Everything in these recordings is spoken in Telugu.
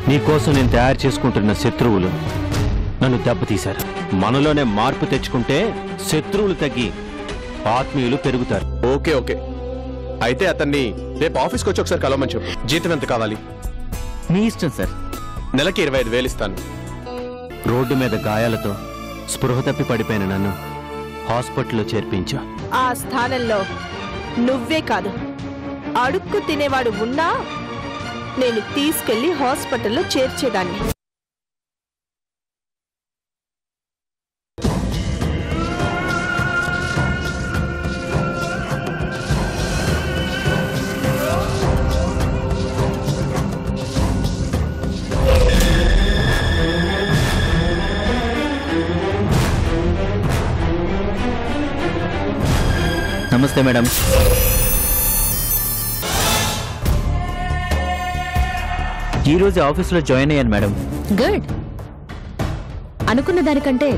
నీకోసం నేను తయారు చేసుకుంటున్న శత్రువులు నన్ను దెబ్బతీశారు. మనలోనే మార్పు తెచ్చుకుంటే శత్రువులు తగ్గి ఆత్మీయులు పెరుగుతారు. ఓకే ఓకే, అయితే అతన్ని రేపు ఆఫీస్కి వచ్చి ఒకసారి కలవమని చెప్పు. జీతం ఎంత కావాలి? మీ ఇష్టం సార్. నెలకి 25,000 ఇస్తాను. రోడ్డు మీద గాయాలతో స్పృహ తప్పి పడిపోయిన నన్ను హాస్పిటల్లో చేర్పించా. ఆ స్థానంలో నువ్వే కాదు, అడుక్కు తినేవాడు ఉన్నా నేను తీసుకెళ్లి హాస్పిటల్లో చేర్చేదాన్ని. నమస్తే మేడం. ఈరోజు ఆఫీస్లో జాయిన్ అయ్యాను మేడం. గుడ్. అనుకున్న దానికంటే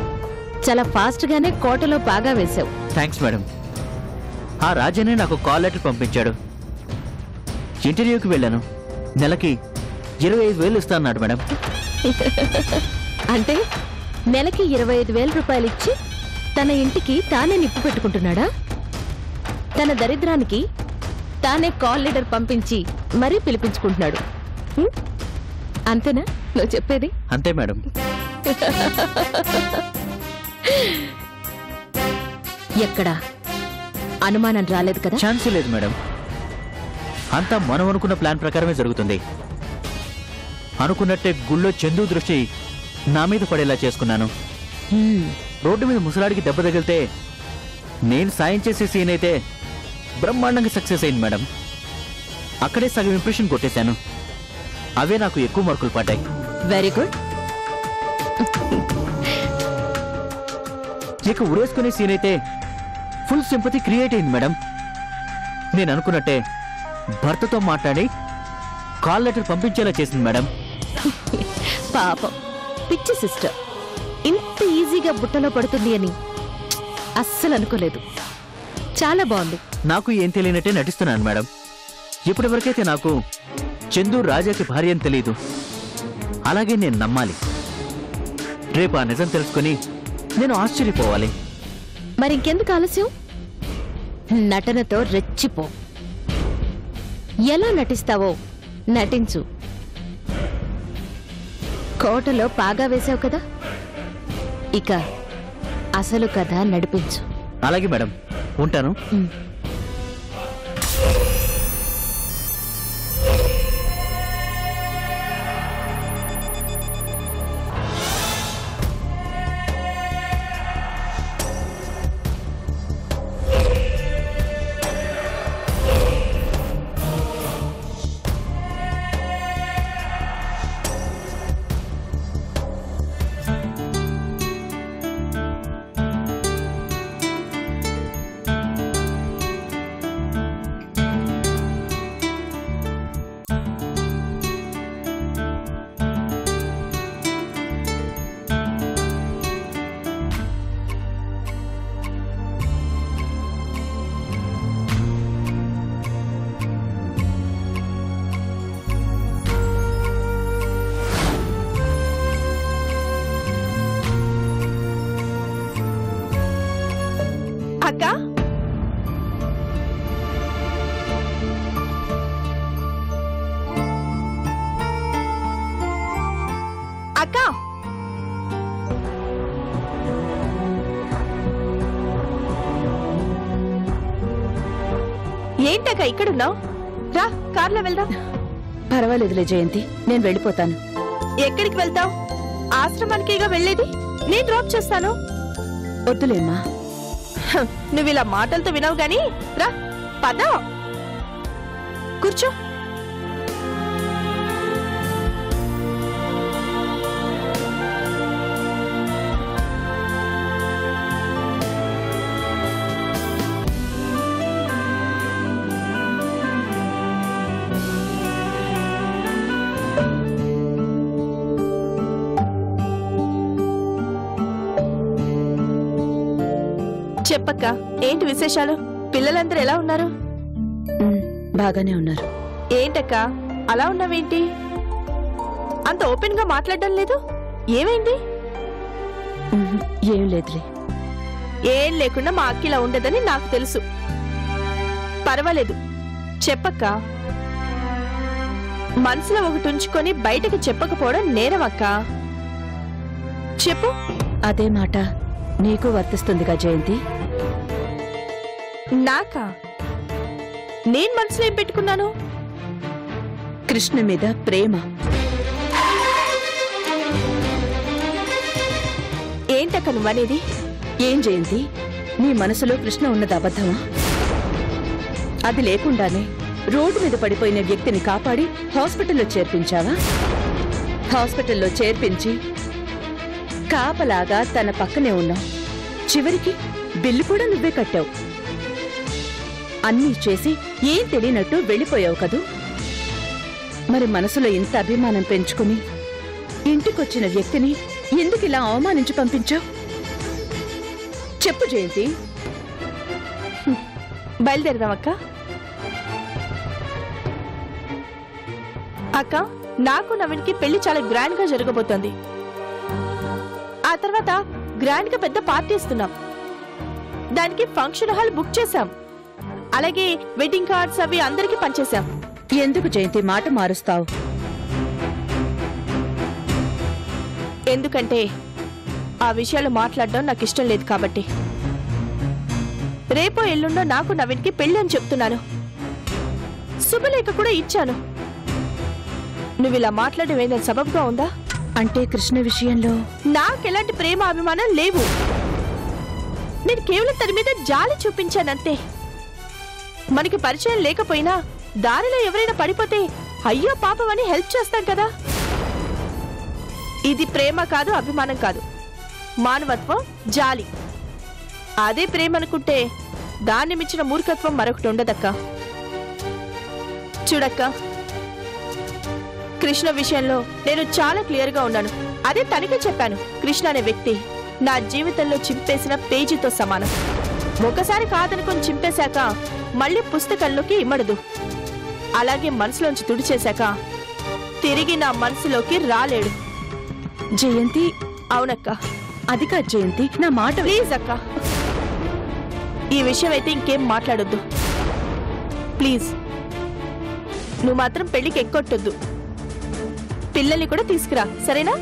చాలా ఫాస్ట్ గానే కోటలో బాగా వేశావు. Thanks madam. ఆ రాజనే నాకు కాల్ లెటర్ పంపించాడు. ఇంటర్వ్యూకి వెళ్ళాను. నెలకి 25,000 ఇస్తా అన్నాడు మేడం. అంటే నెలకి 25,000 రూపాయలు ఇచ్చి తన ఇంటికి తానే నిప్పు పెట్టుకుంటున్నాడా? తన దరిద్రానికి తానే కాల్ లెటర్ పంపించి మరీ పిలిపించుకుంటున్నాడు. అంతేనా నువ్వు చెప్పేది? అంతే మేడం. ఎక్కడా అనుమానం రాలేదు కదా? ఛాన్సే లేదు మేడం. అంతా మనం అనుకున్న ప్లాన్ ప్రకారమే జరుగుతుంది. అనుకున్నట్టే గుళ్ళో చందు దృష్టి నా మీద పడేలా చేసుకున్నాను. రోడ్డు మీద ముసలాడికి దెబ్బ తగిలితే నేను సాయం చేసే సీన్ అయితే బ్రహ్మాండంగా సక్సెస్ అయింది మేడం. అక్కడే సగం ఇంప్రెషన్ కొట్టేశాను. అవే నాకు ఎక్కువ మార్కులు పడ్డాయి. Very good. ఇక ఉరేసుకునే సీన్ అయితే ఫుల్ సింపతి క్రియేట్ అయింది మేడం. నేను అనుకున్నట్టే భర్తతో మాట్లాడి కాల్ లెటర్ పంపించేలా చేసింది మేడం. పాపం పిచ్చి సిస్టర్ ఇంత ఈజీగా బుట్టలో పడుతుంది అని అస్సలు అనుకోలేదు. చాలా బాగుంది. నాకు ఏం తెలియనట్టే నటిస్తున్నాను మేడం. ఇప్పటివరకైతే నాకు చందు రాజాకి భార్య అని తెలీదు. అలాగే నేను నమ్మాలి. రేపు ఆ నిజం తెలుసుకుని నేను ఆశ్చర్యపోవాలి. మరింకెందుకు ఆలస్యం? నటనతో రెచ్చిపో. ఎలా నటిస్తావో నటించు. కోటలో పాగా వేశావు కదా, ఇక అసలు కథ నడిపించు. అలాగే మేడం, ఉంటాను. అక్క, అక్క, ఏంటక్క ఇక్కడున్నావు? రా, కార్లో వెళ్దాం. పర్వాలేదులే జయంతి, నేను వెళ్ళిపోతాను. ఎక్కడికి వెళ్తావు? ఆశ్రమానికిగా వెళ్ళేది. నేను డ్రాప్ చేస్తాను. వద్దులేమ్మా. నువ్వు ఇలా మాటలతో వినవు గాని రా, పద, కూర్చో. చెప్పక్క, ఏంటి విశేషాలు? పిల్లలందరూ ఎలా ఉన్నారు? బాగానే ఉన్నారు. ఏంటక్క అలా ఉన్నావేంటి? అంత ఓపెన్ గా మాట్లాడడం లేదు. ఏమైంది? ఏం లేదులే. ఏం లేకుండా మా అక్కిలా ఉండదని నాకు తెలుసు. పర్వాలేదు, చెప్పక్క. మనసులో ఒకటి ఉంచుకొని బయటకు చెప్పకపోవడం నేరమక్క. చెప్పు. అదే మాట నీకు వర్తిస్తుందిగా జయంతి. నాకా? నేను మనసులో ఏం పెట్టుకున్నాను? కృష్ణ మీద ప్రేమ. ఏంటక్క నువ్వనేది? ఏం జయంతి, నీ మనసులో కృష్ణ ఉన్నది అబద్ధమా? అది లేకుండానే రోడ్డు మీద పడిపోయిన వ్యక్తిని కాపాడి హాస్పిటల్లో చేర్పించావా? హాస్పిటల్లో చేర్పించి కాపలాగా తన పక్కనే ఉన్నావు. చివరికి బిల్లు కూడా నువ్వే కట్టావు. అన్నీ చేసి ఏం తెలియనట్టు వెళ్ళిపోయావు కదూ. మరి మనసులో ఇంత అభిమానం పెంచుకుని ఇంటికొచ్చిన వ్యక్తిని ఎందుకు ఇలా అవమానించి పంపించావు? చెప్పు జయంతి. బయలుదేరదాం అక్క. అక్క, నాకు నవీన్కి పెళ్లి చాలా గ్రాండ్ గా జరగబోతోంది. ఆ తర్వాత గ్రాండ్ గా పెద్ద పార్టీ ఇస్తున్నాం. దానికి ఫంక్షన్ హాల్ బుక్ చేశాం. అలాగే వెడ్డింగ్ కార్డ్స్ అవి అందరికీ పంచేశాం. ఎందుకు జయంతి మాట మారుస్తావు? ఎందుకంటే ఆ విషయాలు మాట్లాడడం నాకు ఇష్టం లేదు కాబట్టి. రేపో ఎల్లుండో నాకు నవీన్కి పెళ్లి అని చెప్తున్నాను. శుభలేఖ కూడా ఇచ్చాను. నువ్వు ఇలా మాట్లాడడం ఏదైనా సబబ్గా ఉందా? అంటే కృష్ణ విషయంలో నాకెలాంటి ప్రేమ అభిమానం లేవు. నేను కేవలం తన మీద జాలి చూపించానంతే. మనకి పరిచయం లేకపోయినా దారిలో ఎవరైనా పడిపోతే అయ్యో పాపం అని హెల్ప్ చేస్తాం కదా. ఇది ప్రేమ కాదు, అభిమానం కాదు, మానవత్వం, జాలి. అదే ప్రేమ అనుకుంటే దాన్ని మించిన మూర్ఖత్వం మరొకటి ఉండదక్క. చూడక్క, కృష్ణ విషయంలో నేను చాలా క్లియర్ గా ఉన్నాను. అదే తనకే చెప్పాను. కృష్ణ అనే వ్యక్తి నా జీవితంలో చింపేసిన పేజీతో సమానం. ఒకసారి కాదనుకొని చింపేశాక మళ్ళీ పుస్తకంలోకి ఇమ్మడదు. అలాగే మనసులోంచి తుడిచేశాక తిరిగి నా మనసులోకి రాలేడు. జయంతి. అవునక్క. అది కాదు జయంతి, నా మాట. ప్లీజ్ అక్క, ఈ విషయం అయితే ఇంకేం మాట్లాడొద్దు ప్లీజ్. నువ్వు మాత్రం పెళ్లికి ఎక్కొట్టొద్దు. పిల్లల్ని కూడా తీసుకురా, సరేనా?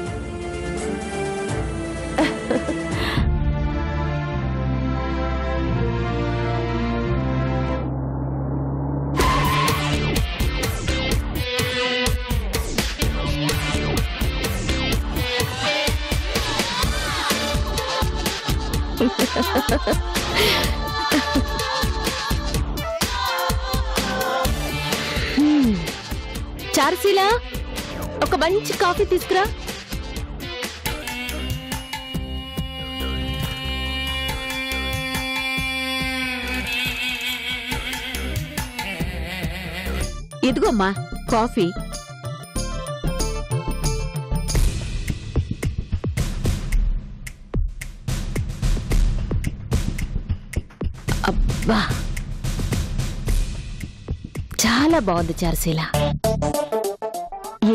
చారుశీల, ఒక మంచి కాఫీ తీసుకురా. ఇదిగోమ్మా కాఫీ. అబ్బా, చాలా బాగుంది చారుశీల.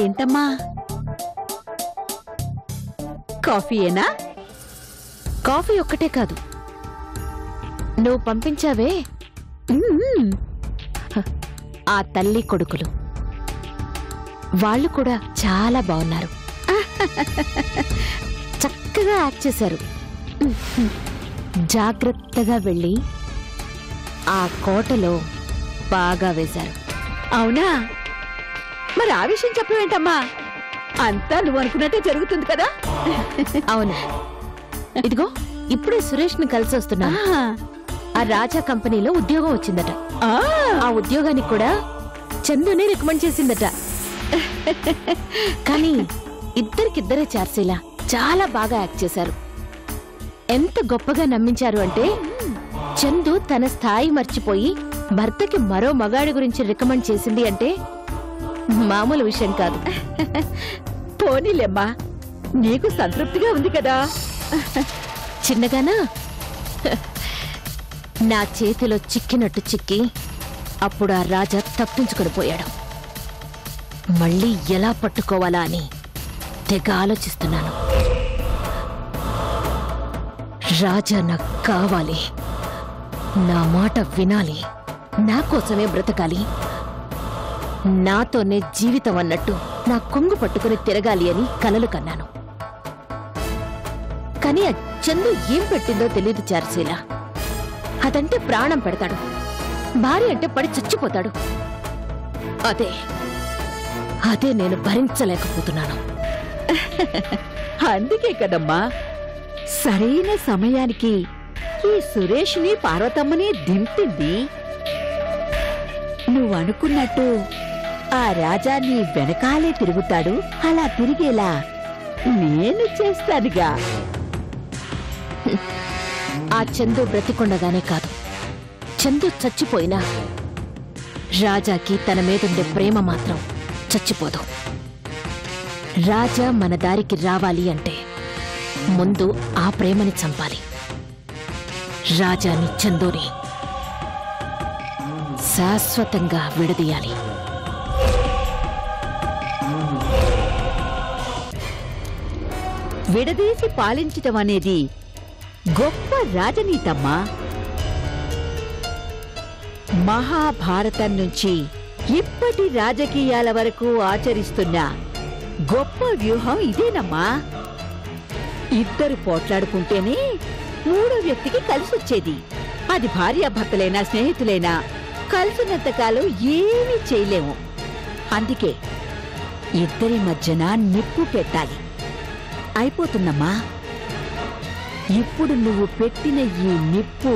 ఏంటమ్మా, కాఫీయేనా? కాఫీ ఒక్కటే కాదు, నువ్వు పంపించావే ఆ తల్లి కొడుకులు, వాళ్ళు కూడా చాలా బాగున్నారు. చక్కగా యాక్ట్ చేశారు. జాగ్రత్తగా వెళ్ళి ఆ కోటలో బాగా వేశారు. అవునా? మరి ఆ విషయం చెప్పవేంటమ్మా? అంతా నువ్వు అనుకున్నట్టే జరుగుతుంది కదా. అవును. ఇదిగో ఇప్పుడే సురేష్ ని కలిసి వస్తున్నా. ఆ రాజా కంపెనీలో ఉద్యోగం వచ్చిందట. ఆ ఉద్యోగానికి కూడా చందునే రికమెండ్ చేసిందట. కానీ ఇద్దరికిద్దరే చార్సీలా చాలా బాగా యాక్ట్ చేశారు. ఎంత గొప్పగా నమ్మించారు అంటే చందు తన స్థాయి మర్చిపోయి భర్తకి మరో మగాడి గురించి రికమెండ్ చేసింది అంటే మామూలు విషయం కాదు. పోనీలేమ్మా, నీకు సంతృప్తిగా ఉంది కదా. చిన్నగానా నా చేతిలో చిక్కినట్టు చిక్కి అప్పుడు ఆ రాజా తప్పించుకొని పోయాడు. మళ్ళీ ఎలా పట్టుకోవాలా అని తెగ ఆలోచిస్తున్నాను. రాజా నాకు కావాలి, నా మాట వినాలి, నా కోసమే బ్రతకాలి, నాతోనే జీవితం అన్నట్టు నా కొంగు పట్టుకుని తిరగాలి అని కలలు కన్నాను. కానీ ఆ చందు ఏం పెట్టిందో తెలియదు చారుశీల. అదంటే ప్రాణం పెడతాడు, భార్య అంటే పడి చచ్చిపోతాడు. అదే అదే నేను భరించలేకపోతున్నాను. అందుకే కదమ్మా సరైన సమయానికి ఈ సురేష్ని పార్వతమ్మని దింపింది. నువ్వు అనుకున్నట్టు ఆ రాజా నీ వెనకాలే తిరుగుతాడు. అలా తిరిగేలా నేను చేస్తానుగా. ఆ చందు బ్రతికొండగానే కాదు, చందు చచ్చిపోయినా రాజాకి తన మీదుండే ప్రేమ మాత్రం చచ్చిపోదు. రాజా మన దారికి రావాలి అంటే ముందు ఆ ప్రేమని చంపాలి. రాజాని చందుని శాశ్వతంగా విడదీయాలి. విడదీసి పాలించటం అనేది గొప్ప రాజనీతమ్మా. మహాభారతం నుంచి ఇప్పటి రాజకీయాల వరకు ఆచరిస్తున్న గొప్ప వ్యూహం ఇదేనమ్మా. ఇద్దరు పోట్లాడుకుంటేనే మూడో వ్యక్తికి కలిసొచ్చేది. అది భార్యాభర్తలైనా స్నేహితులైనా కలిసినంతకాలం ఏమీ చేయలేము. అందుకే ఇద్దరి మధ్యన నిప్పు పెట్టాలి. అయిపోతుందమ్మా. ఇప్పుడు నువ్వు పెట్టిన ఈ నిప్పు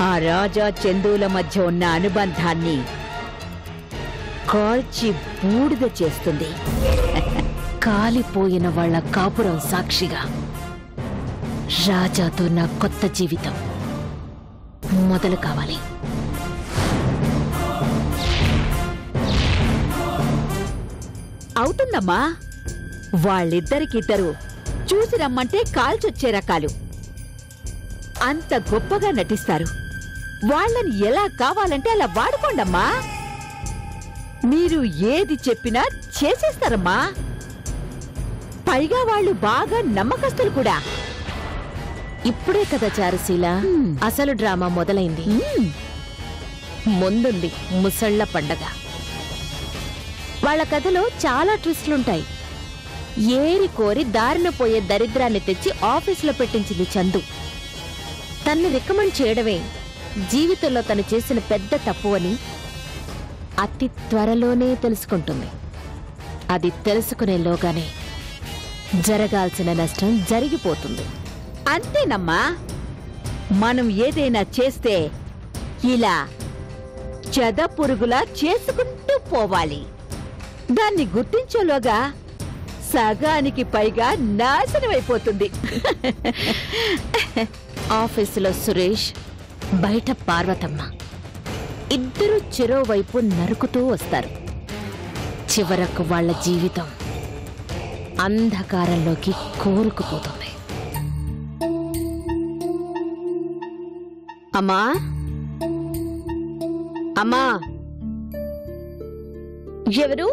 ఆ రాజా చందుల మధ్య ఉన్న అనుబంధాన్ని కాల్చి బూడిద చేస్తుంది. కాలిపోయిన వాళ్ళ కాపురం సాక్షిగా రాజాతో నా కొత్త జీవితం మొదలు కావాలి. అవుతుందమ్మా. వాళ్ళిద్దరికిద్దరు చూసి రమ్మంటే కాల్చొచ్చే రకాలు. అంత గొప్పగా నటిస్తారు. వాళ్ళని ఎలా కావాలంటే అలా వాడుకోండమ్మా. మీరు ఏది చెప్పినా చేసేస్తారమ్మా. పైగా వాళ్ళు బాగా నమ్మకస్తులు కూడా. ఇప్పుడే కదా చారుశీల అసలు డ్రామా మొదలైంది. ముందుంది ముసళ్ల పండగ. వాళ్ళ కథలో చాలా ట్విస్టులుంటాయి. ఏరి కోరి దారిన పోయే దరిద్రాన్ని తెచ్చి ఆఫీసులో పెట్టించింది చందు. తన్ని రికమెండ్ చేయడమే జీవితంలో తను చేసిన పెద్ద తప్పు అని అతి త్వరలోనే తెలుసుకుంటుంది. అది తెలుసుకునేలోగానే జరగాల్సిన నష్టం జరిగిపోతుంది. అంతేనమ్మా. మనం ఏదైనా చేస్తే ఇలా చెదపురుగులా చేసుకుంటూ పోవాలి. దాన్ని గుర్తించేలోగా సగానికి పైగా నాశనమైపోతుంది. ఆఫీసులో సురేష్, బయట పార్వతమ్మ ఇద్దరూ చెరోవైపు నరుకుతూ వస్తారు. చివరకు వాళ్ళ జీవితం అంధకారంలోకి కోరుకుపోతుంది. అమ్మా అమ్మా, ఎవరు?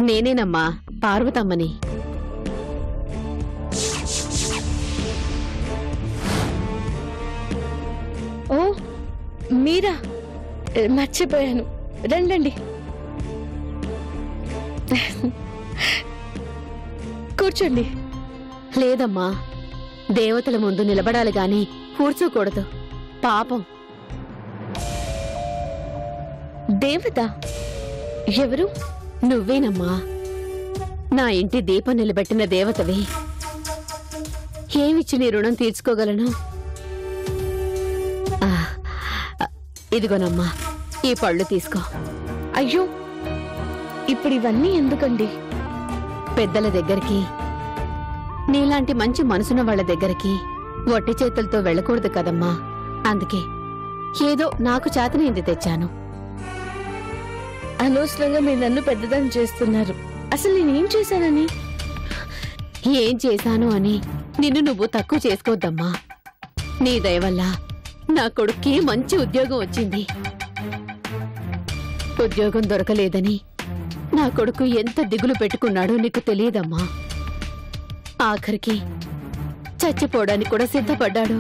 నేనేనమ్మా, పార్వతమ్మని. ఓ మీరా? మర్చిపోయాను. రండి, కూర్చోండి. లేదమ్మా, దేవతల ముందు నిలబడాలి గాని కూర్చోకూడదు. పాపం. దేవత ఎవరు? నువ్వేనమ్మా, నా ఇంటి దీపం నిలబెట్టిన దేవతవి. ఏమిచ్చి నీ రుణం తీర్చుకోగలను? ఇదిగోనమ్మా, ఈ పళ్ళు తీసుకో. అయ్యో, ఇప్పుడు ఇవన్నీ ఎందుకండి? పెద్దల దగ్గరికి, నీలాంటి మంచి మనసున్న వాళ్ళ దగ్గరికి వట్టి చేతులతో వెళ్ళకూడదు కదమ్మా. అందుకే ఏదో నాకు చేతనైంది తెచ్చాను. అనవసరంగా మీరు నన్ను పెద్దదాన్ని చేస్తున్నారు. అసలు నేనేం చేశానని? ఏం చేశాను అని నిన్ను నువ్వు తక్కువ చేసుకోవద్దమ్మా. నీ దయ వల్ల నా కొడుక్కి మంచి ఉద్యోగం వచ్చింది. ఉద్యోగం దొరకలేదని నా కొడుకు ఎంత దిగులు పెట్టుకున్నాడో నీకు తెలియదమ్మా. ఆఖరికి చచ్చిపోవడానికి కూడా సిద్ధపడ్డాడు.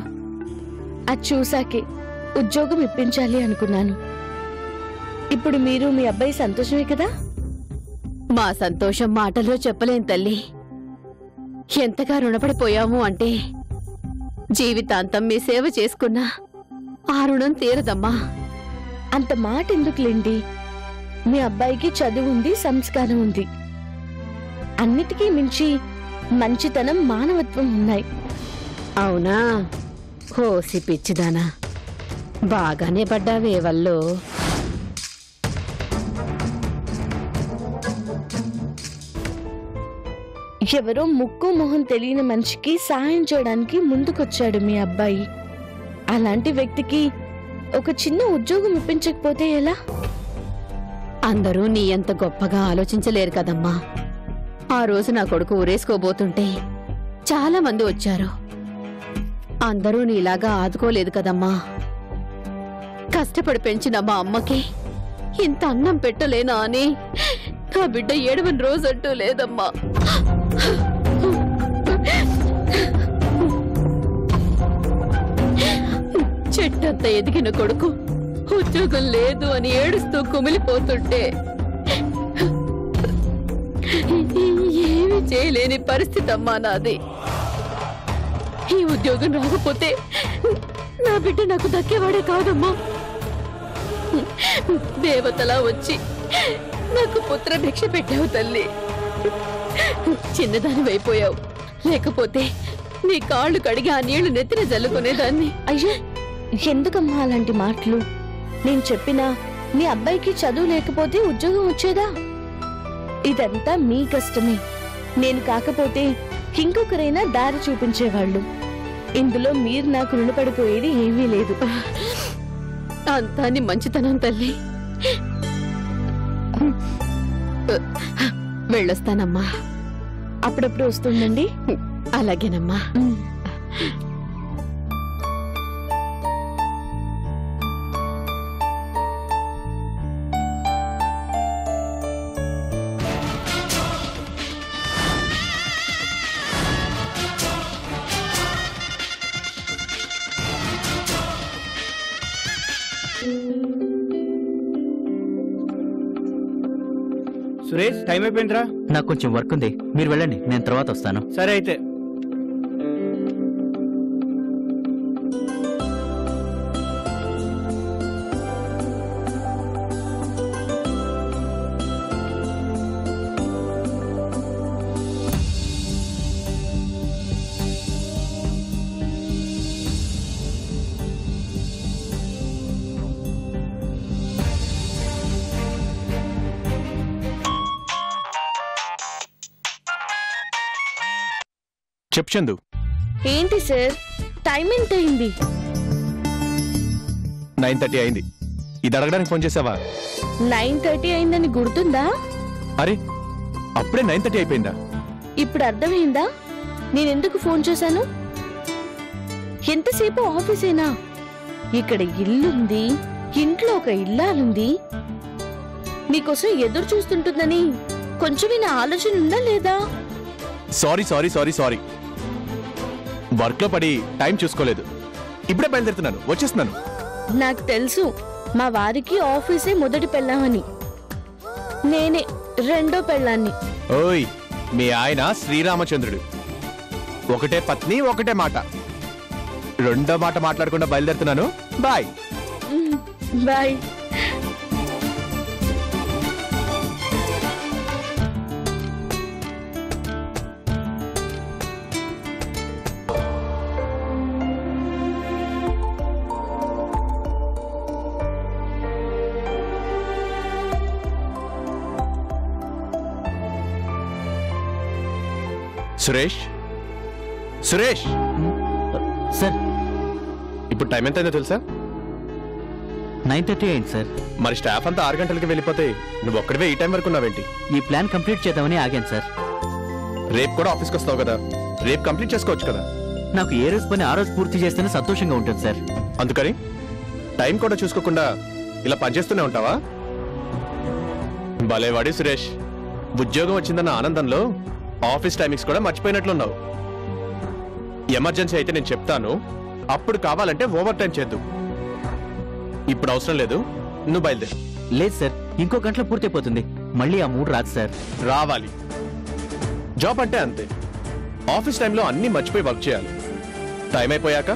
అది చూసాకే ఉద్యోగం ఇప్పించాలి అనుకున్నాను. ఇప్పుడు మీరు మీ అబ్బాయి సంతోషమే కదా? మా సంతోషం మాటల్లో చెప్పలేం తల్లి. ఎంతగా రుణపడిపోయాము అంటే జీవితాంతం మీ సేవ చేసుకున్నా ఆ రుణం తీరదమ్మా. అంత మాట ఎందుకులేండి, మీ అబ్బాయికి చదువు ఉంది, సంస్కారం ఉంది, అన్నిటికీ మించి మంచితనం, మానవత్వం ఉన్నాయి. అవునా? హోసి పిచ్చిదానా, బాగానే పడ్డావే వల్లో. ఎవరో ముక్కు మొహం తెలియని మనిషికి సాయం చేయడానికి ముందుకొచ్చాడు మీ అబ్బాయి. అలాంటి వ్యక్తికి ఒక చిన్న ఉద్యోగం ఇప్పించకపోతే ఎలా? అందరూ నీ అంత గొప్పగా ఆలోచించలేరు కదమ్మా. ఆ రోజు నా కొడుకు ఊరేసుకోబోతుంటే చాలా మంది వచ్చారు. అందరూ నీలాగా ఆదుకోలేదు కదమ్మా. కష్టపడి పెంచిన మా అమ్మకి ఇంత అన్నం పెట్టలేనా అని నా బిడ్డ ఏడవని రోజంటూ లేదమ్మా. చెట్టంత ఎదిగిన కొడుకు ఉద్యోగం లేదు అని ఏడుస్తూ కుమిలిపోతుంటే ఏమీ చేయలేని పరిస్థితి అమ్మా నాది. ఈ ఉద్యోగం రాకపోతే నా బిడ్డ నాకు దక్కేవాడే కాదమ్మా. దేవతలా వచ్చి నాకు పుత్ర భిక్ష పెట్టావు తల్లి. చిన్నదాని అయిపోయావు, లేకపోతే నీ కాళ్ళు కడిగి ఆ నీళ్లు నెత్తిన జల్లుకునేదాన్ని. అయ్యో, ఎందుకమ్మా అలాంటి మాటలు? నేను చెప్పినా మీ అబ్బాయికి చదువు లేకపోతే ఉద్యోగం వచ్చేదా? ఇదంతా మీ కష్టమే. నేను కాకపోతే ఇంకొకరైనా దారి చూపించేవాళ్ళు. ఇందులో మీరు నాకు రుణపడిపోయేది ఏమీ లేదు. అంతా నీ మంచితనం తల్లి. వెళ్ళొస్తానమ్మా. అప్పుడప్పుడు వస్తుందండి. అలాగేనమ్మా. సురేష్, టైం అయిపోయిందిరా. నాకు కొంచెం వర్క్ ఉంది, మీరు వెళ్ళండి, నేను తర్వాత వస్తాను. సరే అయితే. చెప్పు చందు. ఏంటి సార్, టైం ఎంత అయింది? 9:30 అయింది. ఇది అడగడానికి ఫోన్ చేసావా? 9:30 అయిందని గుర్తుందా? అరే, అప్పుడే 9:30 అయిపోయిందా? ఇప్పుడు అర్థమైందా నేనెందుకు ఫోన్ చేశాను? ఎంతసేపు ఆఫీసేనా? ఇక్కడ ఇల్లుంది, ఇంట్లో ఒక ఇల్లాలుంది, నీకోసం ఎదురు చూస్తుంటుందని కొంచెమైనా ఆలోచన ఉందా లేదా? Sorry sorry sorry sorry, work లో పడి టైం చూసుకోలేదు. ఇప్పుడే బయలుదేరుతున్నాను, వచ్చేస్తున్నాను. నాకు తెలుసు మా వారికి ఆఫీసే మొదటి పెళ్ళామని, నేనే రెండో పెళ్ళాన్ని. ఓయ్, మీ ఆయన శ్రీరామచంద్రుడు. ఒకటే పత్ని, ఒకటే మాట. రెండో మాట మాట్లాడకుండా బయలుదేరుతున్నాను. Bye. Bye. Suresh, Suresh, sir, ఇప్పుడు టైం ఎంత అయిందో తెలుసా? 9:30 అయింది సార్. మరి స్టాఫ్ అంతా 6 గంటలకి వెళ్ళిపోతే నువ్వు ఒక్కడివే ఈ టైం వరకు ఉన్నావేంటి? ఈ ప్లాన్ కంప్లీట్ చేద్దామని ఆగాను సార్. రేపు కూడా ఆఫీస్కి వస్తావు కదా, రేపు కంప్లీట్ చేసుకోవచ్చు కదా. నాకు ఏ రోజు పని ఆ రోజు పూర్తి చేస్తేనే సంతోషంగా ఉంటుంది సార్. అందుకని టైం కూడా చూసుకోకుండా ఇలా పనిచేస్తూనే ఉంటావా? భలేవాడి సురేష్, ఉద్యోగం వచ్చిందన్న ఆనందంలో ఆఫీస్ టైమింగ్స్ కూడా మర్చిపోయినట్లున్నావు. ఎమర్జెన్సీ అయితే నేను చెప్తాను, అప్పుడు కావాలంటే ఓవర్ టైం చేద్దు. ఇప్పుడు అవసరం లేదు, నువ్వు బయలుదేరు. లేదు సార్, ఇంకో గంటలో పూర్తయిపోతుంది. మళ్ళీ ఆ మూడు రాదు సార్. రావాలి. జాబ్ అంటే అంతే, ఆఫీస్ టైంలో అన్నీ మర్చిపోయి వర్క్ చేయాలి. టైం అయిపోయాక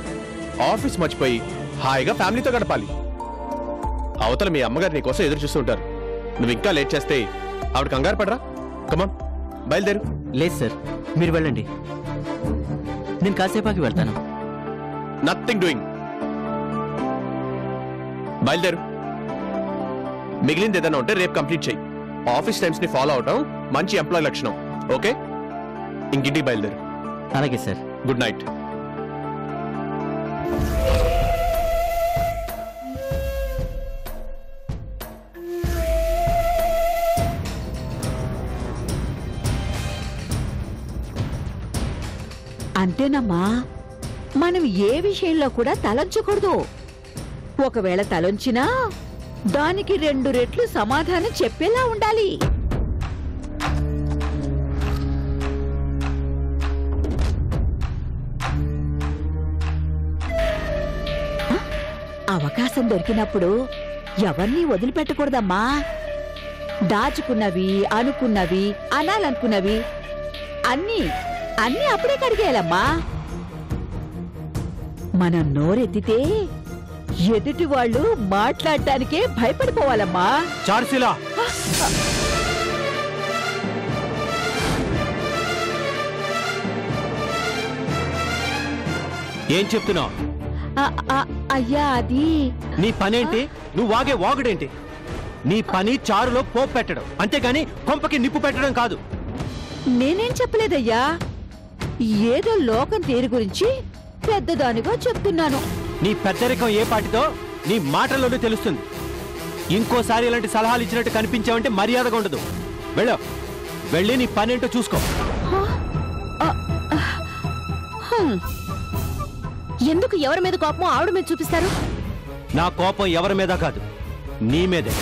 ఆఫీస్ మర్చిపోయి హాయిగా ఫ్యామిలీతో గడపాలి. అవతల మీ అమ్మగారు నీ కోసం ఎదురు చూస్తూ ఉంటారు. నువ్వు ఇంకా లేట్ చేస్తే ఆవిడ కంగారు పడరా? కమాన్, బయలుదేరు. లేదు సార్, మీరు వెళ్ళండి, నేను కాసేపాకి వెళ్తాను. Nothing doing. బయలుదేరు. మిగిలింది ఏదైనా ఉంటే రేపు కంప్లీట్ చేయి. ఆఫీస్ టైమ్స్ ని ఫాలో అవటం మంచి ఎంప్లాయ్ లక్షణం. ఓకే, ఇంకింటికి బయలుదేరు. అలాగే సార్. Good night. అంతేనమ్మా, మనం ఏ విషయంలో కూడా తలంచకూడదు. ఒకవేళ తలొంచినా దానికి 2 రెట్లు సమాధానం చెప్పేలా ఉండాలి. అవకాశం దొరికినప్పుడు ఎవరిని వదిలిపెట్టకూడదమ్మా. దాచుకున్నవి, అనుకున్నవి, అనాలనుకున్నవి అన్నీ అన్నీ అప్పుడే కడిగేయాలమ్మా. మనం నోరెత్తితే ఎదుటి వాళ్ళు మాట్లాడటానికే భయపడిపోవాలమ్మా. చార్సిలా, ఏం చెప్తున్నావు? అయ్యా, అది నీ పనేంటి? నువ్వు వాగే వాగుడేంటి? నీ పని చారులో పోపు పెట్టడం, అంతేగాని కొంపకి నిప్పు పెట్టడం కాదు. నేనేం చెప్పలేదయ్యా, ఏదో లోకం తీరు గురించి పెద్దదానిగా చెప్తున్నాను. నీ పెద్దరికం ఏ పాటితో నీ మాటల్లోనే తెలుస్తుంది. ఇంకోసారి ఇలాంటి సలహాలు ఇచ్చినట్టు కనిపించావంటే మర్యాదగా ఉండదు. వెళ్ళి నీ పనేంటో చూసుకో. ఎందుకు ఎవరి మీద కోపమో ఆవిడ మీద చూపిస్తారు? నా కోపం ఎవరి మీద కాదు, నీ మీదే.